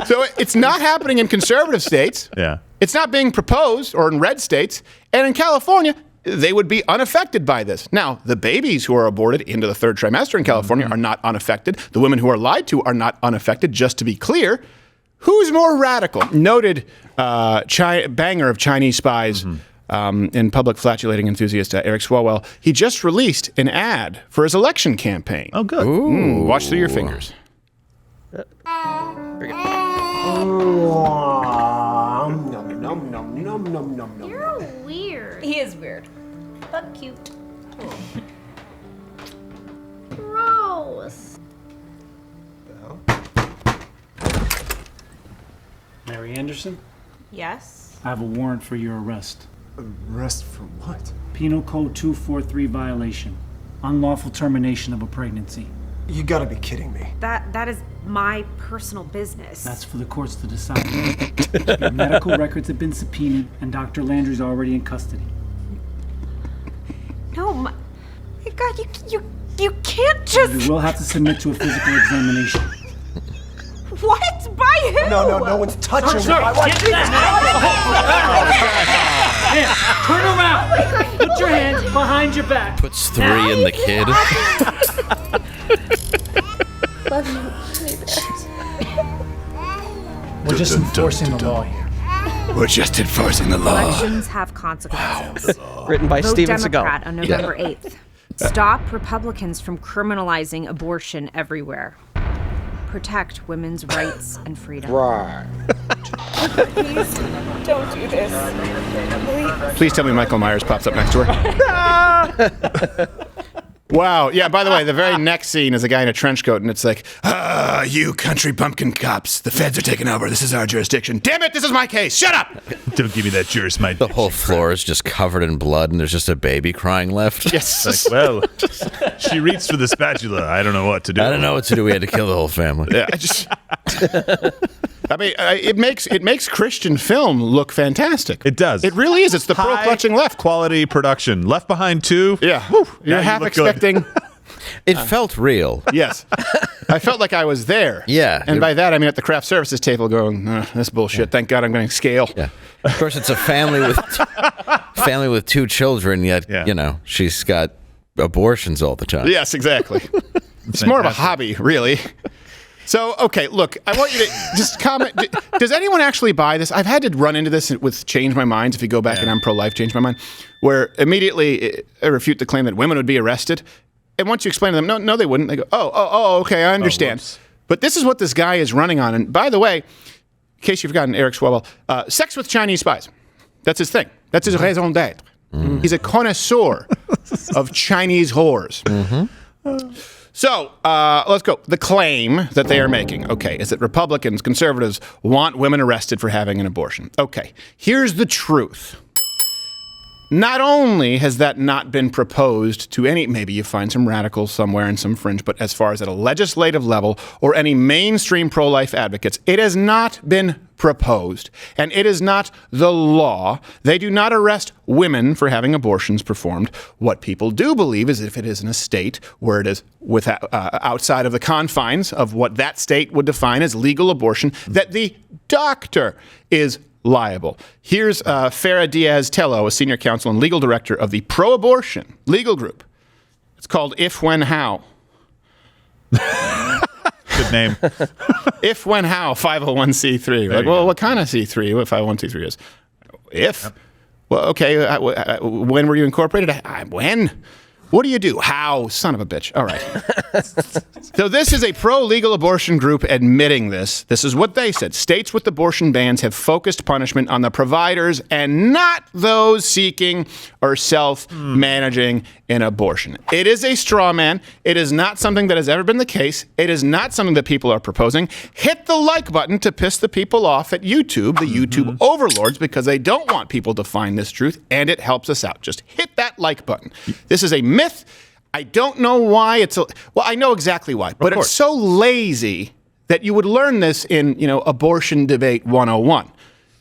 So it's not happening in conservative states. Yeah. It's not being proposed or in red states. And in California, they would be unaffected by this. Now, the babies who are aborted into the third trimester in California are not unaffected. The women who are lied to are not unaffected. Just to be clear, who's more radical? Noted banger of Chinese spies and public flatulating enthusiast Eric Swalwell. He just released an ad for his election campaign. Oh, good. Watch through your fingers. You're weird. He is weird, but cute. Gross. Mary Anderson, Yes. I have a warrant for your arrest. Arrest for what? Penal Code 243 violation. Unlawful termination of a pregnancy. You gotta be kidding me. That is my personal business. That's for the courts to decide. Your medical records have been subpoenaed, and Dr. Landry's already in custody. No, my God, you can't just. You will have to submit to a physical examination. What? By who? No one's touching me. Turn around! Put your hands behind your back. Puts 3 in the kid. Love you. We're just enforcing the law here. We're just enforcing the law. Elections have consequences. Written by Vote Steven Democrat Seagal. on November 8th. Stop Republicans from criminalizing abortion everywhere. Protect women's rights and freedom. Right. Please don't do this. Please tell me Michael Myers pops up next to her. Wow. Yeah, by the way, the very next scene is a guy in a trench coat, and it's like, you country bumpkin cops. The feds are taking over. This is our jurisdiction. Damn it, this is my case. Shut up! Don't give me that juris, mate. The whole floor is just covered in blood, and there's just a baby crying left. Yes. Like, well, she reached for the spatula. I don't know what to do. I don't know what to do. We had to kill the whole family. Yeah, I mean, it makes Christian film look fantastic. It does. It really is. It's the pro-clutching left. Quality production. Left Behind 2. Yeah. You're Now half you look good. expecting. It felt real. Yes. I felt like I was there. Yeah. And by that, I mean at the craft services table going, this bullshit. Yeah. Thank God I'm going to scale. Yeah. Of course, it's a family with 2 children, yet, you know, she's got abortions all the time. Yes, exactly. It's more of a hobby, really. So, okay, look, I want you to just comment. Does anyone actually buy this? I've had to run into this with Change My Mind, if you go back and I'm pro-life, Change My Mind, where immediately I refute the claim that women would be arrested. And once you explain to them, no, they wouldn't. They go, oh, okay, I understand. But this is what this guy is running on. And by the way, in case you've forgotten, Eric Swalwell, sex with Chinese spies. That's his thing. That's his raison d'etre. Mm-hmm. He's a connoisseur of Chinese whores. Mm-hmm. So, let's go. The claim that they are making, okay, is that Republicans, conservatives, want women arrested for having an abortion. Okay, here's the truth. Not only has that not been proposed to any, maybe you find some radicals somewhere and some fringe, but as far as at a legislative level or any mainstream pro-life advocates, it has not been proposed, and it is not the law. They do not arrest women for having abortions performed. What people do believe is if it is in a state where it is outside of the confines of what that state would define as legal abortion, that the doctor is liable. Here's Farah Diaz-Tello, a senior counsel and legal director of the pro-abortion legal group. It's called If, When, How. Good name. If, When, How, 501c3. Like, well, what kind of C3? What 501c3 is? If. Yep. Well, okay. When were you incorporated? When? What do you do? How? Son of a bitch. All right. So this is a pro-legal abortion group admitting this. This is what they said. States with abortion bans have focused punishment on the providers and not those seeking or self-managing an abortion. It is a straw man. It is not something that has ever been the case. It is not something that people are proposing. Hit the like button to piss the people off at YouTube, the YouTube overlords, because they don't want people to find this truth, and it helps us out. Just hit that like button. This is a myth. I don't know why well, I know exactly why, but it's so lazy that you would learn this in, abortion debate 101.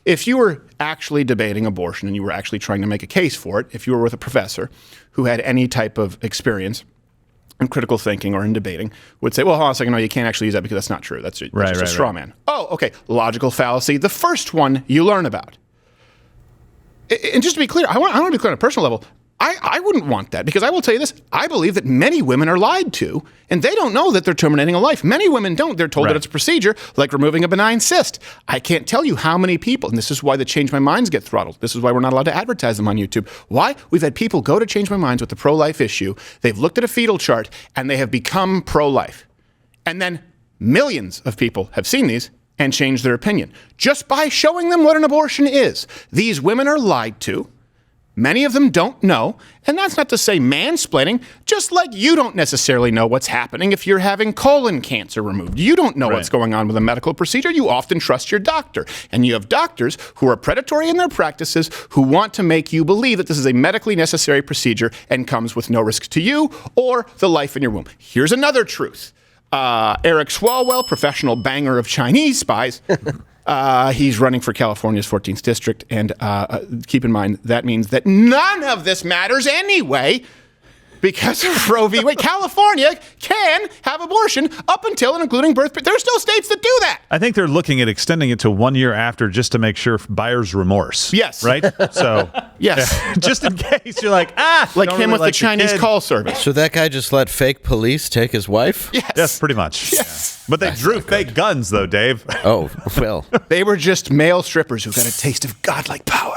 If you were actually debating abortion and you were actually trying to make a case for it, if you were with a professor who had any type of experience, in critical thinking or in debating would say, well, hold on a second, no, you can't actually use that because that's not true. That's just a straw man. Oh, okay. Logical fallacy. The first one you learn about. And just to be clear, I want to be clear on a personal level. I wouldn't want that because I will tell you this. I believe that many women are lied to and they don't know that they're terminating a life. Many women don't. They're told that it's a procedure like removing a benign cyst. I can't tell you how many people, and this is why the Change My Minds get throttled. This is why we're not allowed to advertise them on YouTube. Why? We've had people go to Change My Minds with the pro-life issue. They've looked at a fetal chart and they have become pro-life. And then millions of people have seen these and changed their opinion just by showing them what an abortion is. These women are lied to. Many of them don't know, and that's not to say mansplaining, just like you don't necessarily know what's happening if you're having colon cancer removed. You don't know what's going on with a medical procedure. You often trust your doctor, and you have doctors who are predatory in their practices who want to make you believe that this is a medically necessary procedure and comes with no risk to you or the life in your womb. Here's another truth. Eric Swalwell, professional banger of Chinese spies, he's running for California's 14th district, and keep in mind, that means that none of this matters anyway, because of Roe v. Wade. California can have abortion up until and including birth. There are still states that do that. I think they're looking at extending it to 1 year after just to make sure buyer's remorse. Yes. Right? So, yes. Just in case you're like, like him with the Chinese call service. So that guy just let fake police take his wife? Yes. Pretty much. Yes. But they drew fake guns, though, Dave. Oh, well. They were just male strippers who got a taste of godlike power.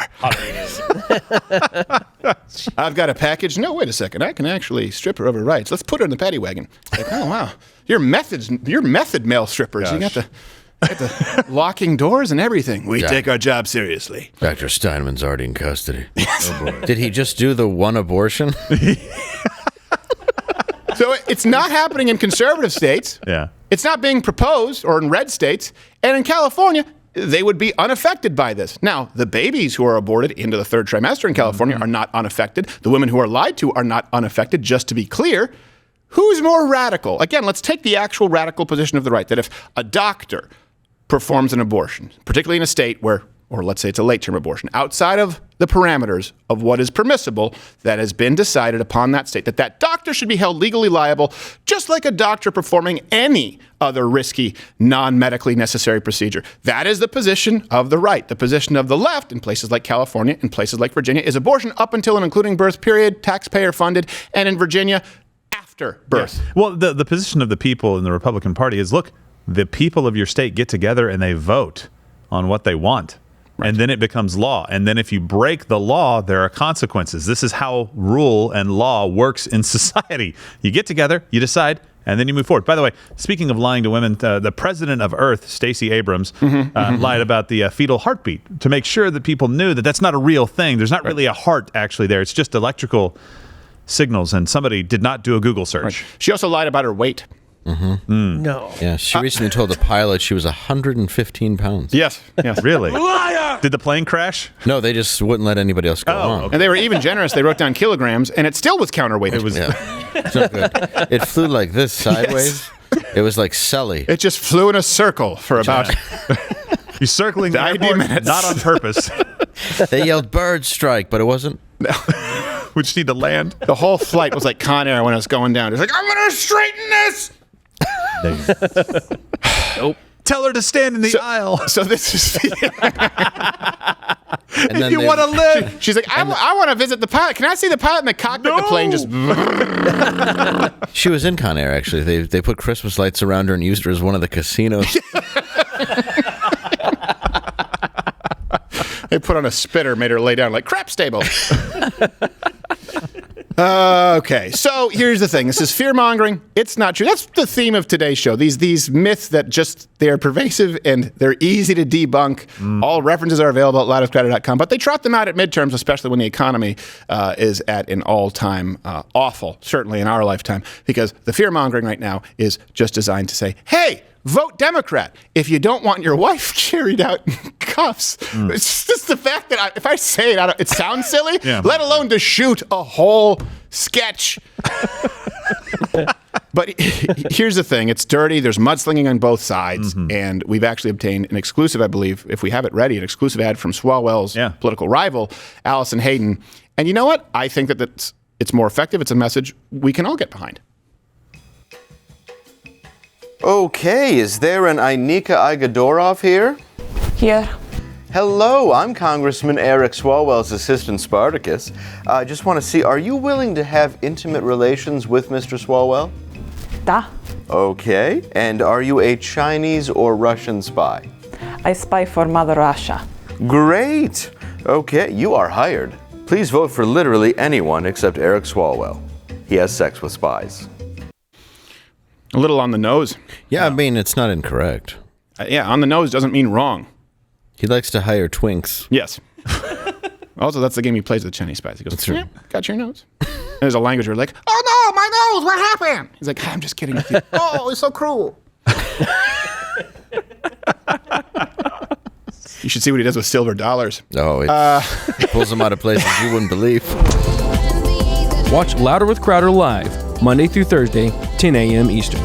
I've got a package. No, wait a second. I can actually strip her of her rights. Let's put her in the paddy wagon. Like, oh, wow. You're method male strippers. You got the locking doors and everything. We take our job seriously. Dr. Steinman's already in custody. Oh, boy. Did he just do the one abortion? So it's not happening in conservative states. Yeah. It's not being proposed, or in red states. And in California, they would be unaffected by this. Now, the babies who are aborted into the third trimester in California are not unaffected. The women who are lied to are not unaffected. Just to be clear, who's more radical? Again, let's take the actual radical position of the right, that if a doctor performs an abortion, particularly in a state where, or let's say it's a late-term abortion, outside of the parameters of what is permissible that has been decided upon that state, that doctor should be held legally liable, just like a doctor performing any other risky, non-medically necessary procedure. That is the position of the right. The position of the left in places like California and places like Virginia is abortion up until and including birth period, taxpayer funded, and in Virginia, after birth. Yeah. Well, the position of the people in the Republican Party is, look, the people of your state get together and they vote on what they want. Right. And then it becomes law. And then if you break the law, there are consequences. This is how rule and law works in society. You get together, you decide, and then you move forward. By the way, speaking of lying to women, the president of Earth, Stacey Abrams, lied about the fetal heartbeat to make sure that people knew that that's not a real thing. There's not really a heart actually there. It's just electrical signals, and somebody did not do a Google search. Right. She also lied about her weight. No. Yeah, she recently told the pilot she was 115 pounds. Yes. Really? Liar! Did the plane crash? No, they just wouldn't let anybody else go on. Okay. And they were even generous. They wrote down kilograms, and it still was counterweight. It was. Yeah. It's not good. It flew like this sideways. Yes. It was like Sully. It just flew in a circle for about... You're circling the 90 airport, minutes. not on purpose. They yelled bird strike, but it wasn't. We just need to land. The whole flight was like Con Air when it was going down. It's like, I'm going to straighten this! Nope. Tell her to stand in the aisle. So this is... And if you want to live. She's like, I want to visit the pilot. Can I see the pilot in the cockpit? No. The plane just... She was in Con Air, actually. They put Christmas lights around her and used her as one of the casinos. They put on a spitter, made her lay down like crap stable. Okay, so here's the thing. This is fear-mongering. It's not true. That's the theme of today's show. These myths that just, they're pervasive and they're easy to debunk. All references are available at loudofcrowder.com, but they trot them out at midterms, especially when the economy is at an all-time awful, certainly in our lifetime, because the fear-mongering right now is just designed to say, hey, vote Democrat if you don't want your wife carried out in cuffs. It's just the fact that if I say it, it sounds silly, let alone to shoot a whole sketch. But here's the thing. It's dirty. There's mudslinging on both sides. And we've actually obtained an exclusive, I believe, if we have it ready, an exclusive ad from Swalwell's political rival, Allison Hayden. And you know what? I think that it's more effective. It's a message we can all get behind. Okay, is there an Inika Igadorov here? Here. Hello, I'm Congressman Eric Swalwell's assistant Spartacus. I just want to see, are you willing to have intimate relations with Mr. Swalwell? Da. Okay, and are you a Chinese or Russian spy? I spy for Mother Russia. Great! Okay, you are hired. Please vote for literally anyone except Eric Swalwell. He has sex with spies. A little on the nose. Yeah, I mean, it's not incorrect. Yeah, on the nose doesn't mean wrong. He likes to hire twinks. Yes. Also, that's the game he plays with Chinese spies. He goes, yeah, got your nose. And there's a language where like, oh no, my nose, what happened? He's like, I'm just kidding with you. Oh, it's so cruel. You should see what he does with silver dollars. Oh, it pulls them out of places you wouldn't believe. Watch Louder with Crowder live, Monday through Thursday, 10 a.m. Eastern.